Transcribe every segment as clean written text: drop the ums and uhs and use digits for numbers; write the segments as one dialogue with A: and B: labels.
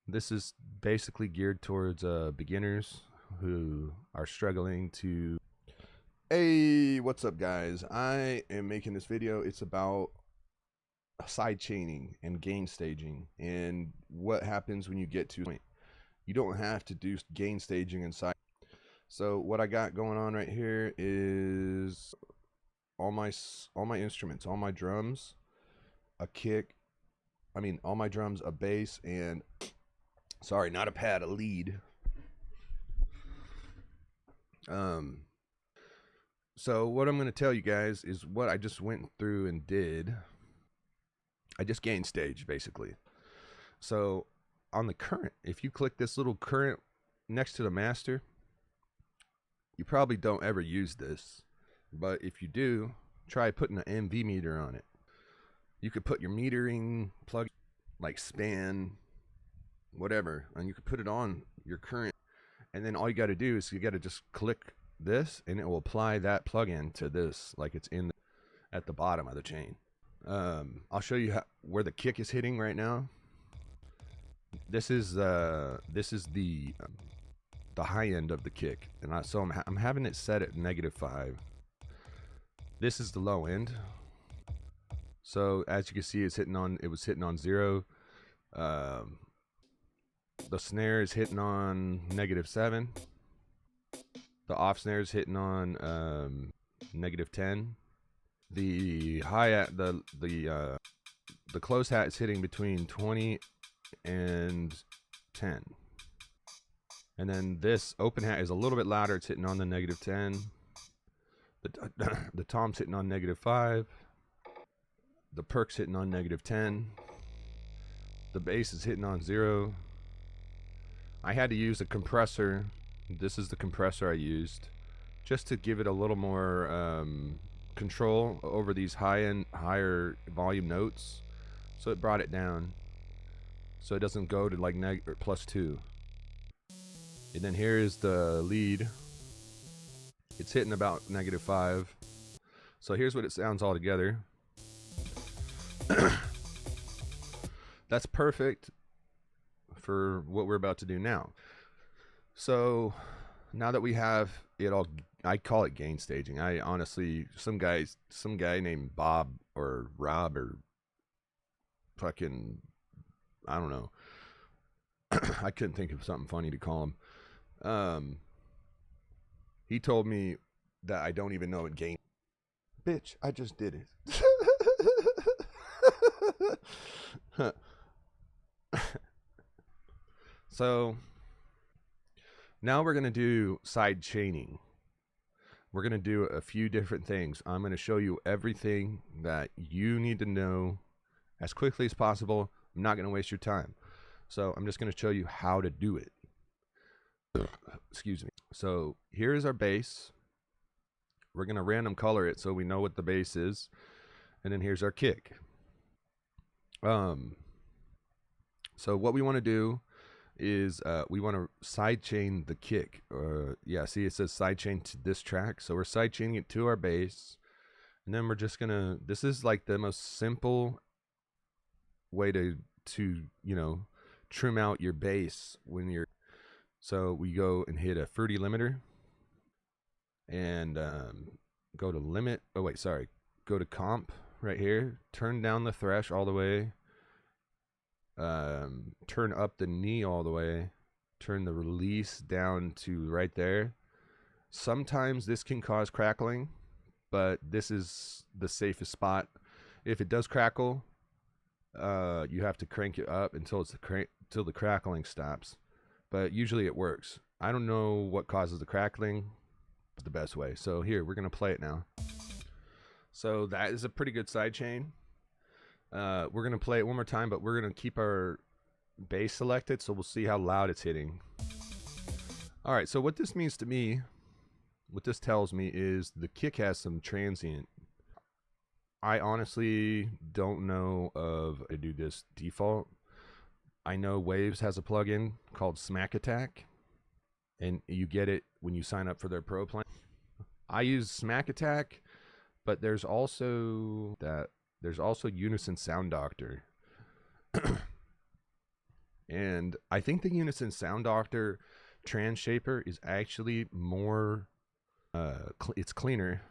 A: This is basically geared towards beginners who are struggling to. Hey, what's up, guys? I am making this video. It's about side chaining and gain staging and what happens when you get to a point. You don't have to do gain staging and side. So what I got going on right here is all my instruments, all my drums, a kick. All my drums, a bass, and sorry, not a pad, a lead. So what I'm going to tell you guys is what I just went through and did. I just gain stage, basically. So on the current, if you click this little current next to the master, you probably don't ever use this, but if you do, try putting an MV meter on it. You could put your metering plug, like span, whatever, and you could put it on your current, and then all you got to do is you got to just click this and it will apply that plugin to this, like it's in at the bottom of the chain. I'll show you where the kick is hitting right now. This is the high end of the kick, and I'm having it set at -5. This is the low end. So as you can see, it was hitting on 0. The snare is hitting on -7. The off snare is hitting on -10. The hi-hat, the close hat is hitting between 20 and 10. And then this open hat is a little bit louder. It's hitting on the -10. The tom's hitting on -5. The perk's hitting on -10. The bass is hitting on 0. I had to use a compressor. This is the compressor I used just to give it a little more control over these higher volume notes. So it brought it down so it doesn't go to like +2. And then here is the lead. It's hitting about -5. So here's what it sounds all together. That's perfect for what we're about to do now. So now that we have it all, I call it gain staging. I honestly, some guy named Bob or Rob or fucking, I don't know. I couldn't think of something funny to call him. He told me that I don't even know what gain. Bitch, I just did it. So now we're going to do side chaining. We're going to do a few different things. I'm going to show you everything that you need to know as quickly as possible. I'm not going to waste your time. So I'm just going to show you how to do it. Excuse me. So here's our bass. We're going to random color it so we know what the bass is. And then here's our kick. So what we want to do is we want to sidechain the kick. Yeah, see it says sidechain to this track. So we're sidechaining it to our bass. And then we're just going to, this is like the most simple way to you know, trim out your bass when you're. So we go and hit a fruity limiter and go to limit. Oh wait, sorry. Go to comp right here. Turn down the thresh all the way. Turn up the knee all the way. Turn the release down to right there. Sometimes this can cause crackling, but this is the safest spot. If it does crackle, you have to crank it up until the crackling stops. But usually it works. I don't know what causes the crackling. It's the best way. So here, we're going to play it now. So that is a pretty good side chain. We're going to play it one more time, but we're going to keep our bass selected, so we'll see how loud it's hitting. All right, so what this means to me, what this tells me is the kick has some transient. I honestly don't know of I do this default. I know Waves has a plugin called Smack Attack, and you get it when you sign up for their pro plan. I use Smack Attack, but there's also Unison Sound Doctor. And I think the Unison Sound Doctor Transhaper is actually more, it's cleaner.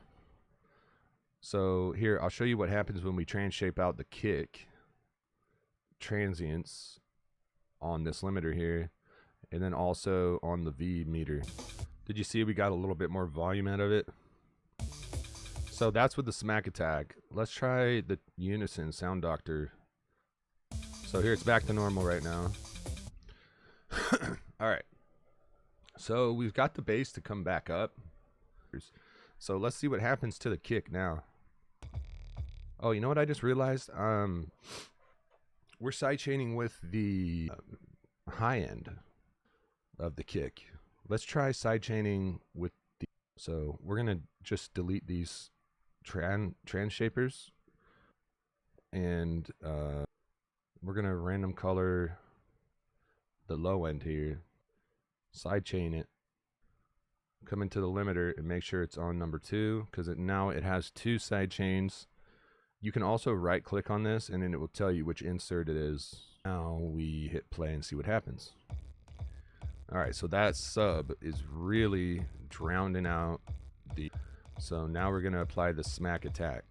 A: So here, I'll show you what happens when we transshape out the kick transients on this limiter here, and then also on the V meter. Did you see we got a little bit more volume out of it? So that's with the smack attack. Let's try the Unison Sound Doctor. So here it's back to normal right now. All right. So we've got the bass to come back up. So let's see what happens to the kick now. Oh, you know what I just realized? We're sidechaining with the high end of the kick. Let's try sidechaining with the... So we're going to just delete these transhapers. And we're going to random color the low end here. Sidechain it. Come into the limiter and make sure it's on number 2, because now it has 2 side chains. You can also right click on this and then it will tell you which insert it is. Now we hit play and see what happens. Alright, so that sub is really drowning out the... So now we're going to apply the smack attack.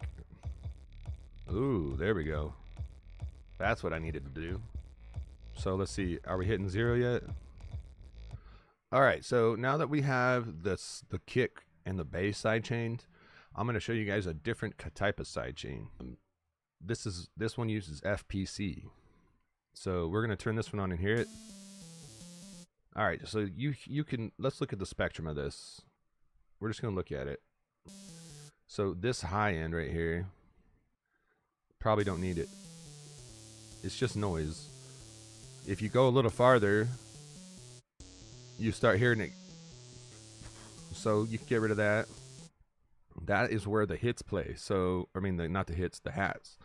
A: Ooh, there we go. That's what I needed to do. So let's see, are we hitting 0 yet? Alright, so now that we have the kick and the bass sidechained, I'm going to show you guys a different type of sidechain. This one uses FPC. So we're going to turn this one on and hear it. Alright, so you can, let's look at the spectrum of this. We're just going to look at it. So this high end right here, probably don't need it. It's just noise. If you go a little farther, you start hearing it. So you can get rid of that. That is where the hits play. So, I mean, not the hits, the hats.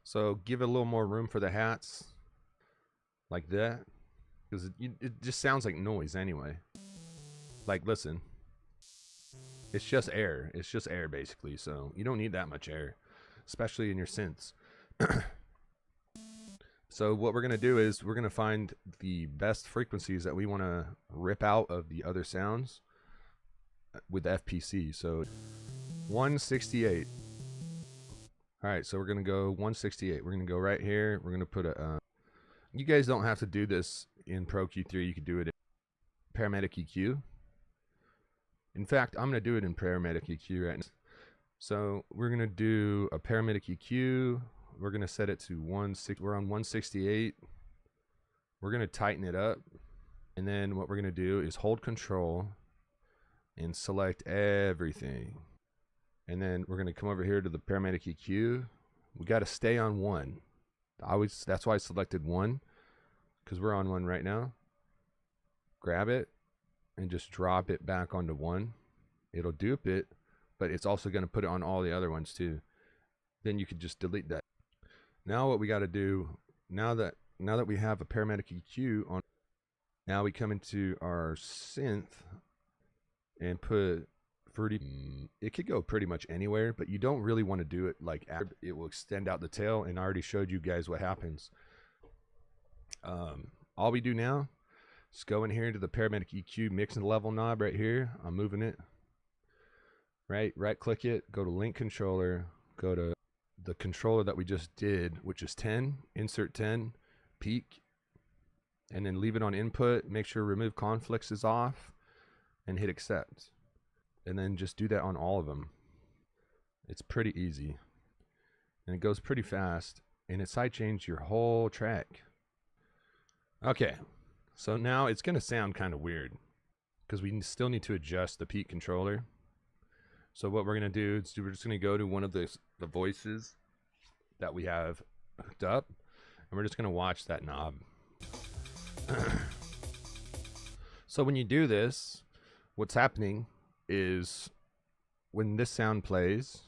A: So give it a little more room for the hats. Like that. Because it just sounds like noise anyway. Like, listen. It's just air. It's just air, basically. So you don't need that much air. Especially in your synths. So what we're going to do is we're going to find the best frequencies that we want to rip out of the other sounds with FPC. So 168. All right, so we're going to go 168. We're going to go right here. We're going to put a... you guys don't have to do this in Pro Q3. You could do it in Paramedic EQ. In fact, I'm going to do it in Paramedic EQ right now. So we're going to do a Paramedic EQ. We're going to set it to we're on 168. We're going to tighten it up. And then what we're going to do is hold control and select everything. And then we're going to come over here to the Paramedic EQ. We got to stay on 1. That's why I selected 1, because we're on 1 right now. Grab it and just drop it back onto 1. It'll dupe it, but it's also going to put it on all the other ones too. Then you could just delete that. Now what we got to do, now that we have a Paramedic EQ on, now we come into our synth and put fruity. It could go pretty much anywhere, but you don't really want to do it like it will extend out the tail, and I already showed you guys what happens. All we do now is go in here to the Paramedic EQ mix and level knob right here. I'm moving it. Right click it, go to link controller, go to the controller that we just did, which is 10, insert 10, peak, and then leave it on input. Make sure remove conflicts is off and hit accept. And then just do that on all of them. It's pretty easy. And it goes pretty fast, and it sidechains your whole track. Okay, so now it's going to sound kind of weird because we still need to adjust the peak controller. So what we're going to do is we're just going to go to one of the voices that we have hooked up, and we're just going to watch that knob. So when you do this, what's happening is when this sound plays,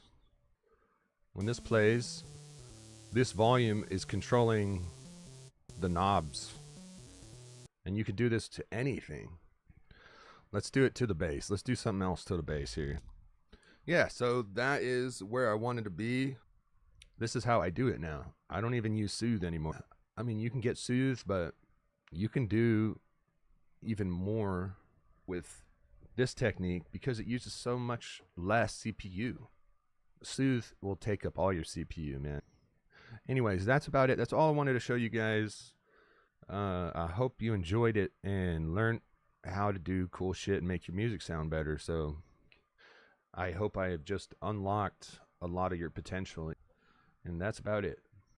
A: this volume is controlling the knobs. And you could do this to anything. Let's do it to the bass. Let's do something else to the bass here. Yeah, so that is where I wanted to be. This is how I do it now. I don't even use Soothe anymore. I mean, you can get soothed, but you can do even more with this technique because it uses so much less CPU. Soothe will take up all your CPU, man. Anyways, that's about it. That's all I wanted to show you guys. I hope you enjoyed it and learned how to do cool shit and make your music sound better. So I hope I have just unlocked a lot of your potential. And that's about it.